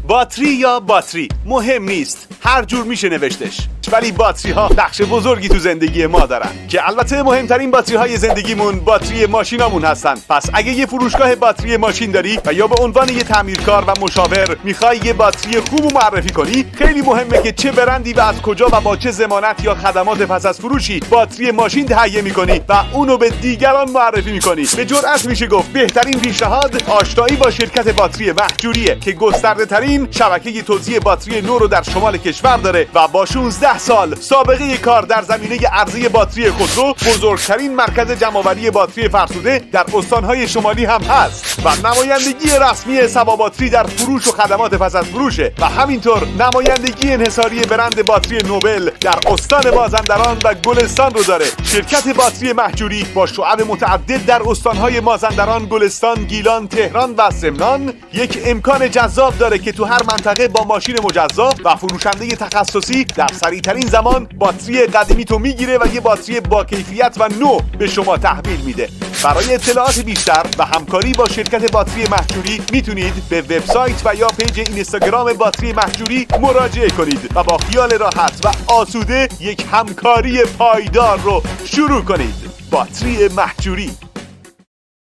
باتری یا باتری مهم نیست، هر جور میشه نوشتش، ولی باتری ها نقش بزرگی تو زندگی ما دارن که البته مهمترین باتری های زندگیمون باتری ماشینامون هستن. پس اگه یه فروشگاه باتری ماشین داری و یا به عنوان یه تعمیرکار و مشاور میخوای یه باتری خوب معرفی کنی، خیلی مهمه که چه برندی و از کجا و با چه ضمانت یا خدمات پس از فروشی باتری ماشین تهیه میکنی و اونو به دیگران معرفی میکنی. به جرئت میشه گفت بهترین پیشنهاد آشنایی با شرکت باتری مهجوریه که گسترده ترین شبکه توزیع باتری نو رو در شمال کشور داره و با 16 سال سابقه کار در زمینه عرضه باتری خودرو بزرگترین مرکز جمع‌آوری باتری فرسوده در استانهای شمالی هم هست و نمایندگی رسمی سبا باتری در فروش و خدمات پس از فروشه و همینطور نمایندگی انحصاری برند باتری نوبل در استان مازندران و گلستان رو داره. شرکت باتری مهجوری با شعب متعدد در استانهای مازندران، گلستان، گیلان، تهران و سمنان یک امکان جذاب داره که تو هر منطقه با ماشین مجزا و فروشنده تخصصی در سریعترین زمان باتری قدیمی تو میگیره و یه باتری با کیفیت و نو به شما تحویل میده. برای اطلاعات بیشتر و همکاری با شرکت باتری مهجوری میتونید به وبسایت و یا پیج اینستاگرام باتری مهجوری مراجعه کنید و با خیال راحت و آسوده یک همکاری پایدار رو شروع کنید. باتری مهجوری.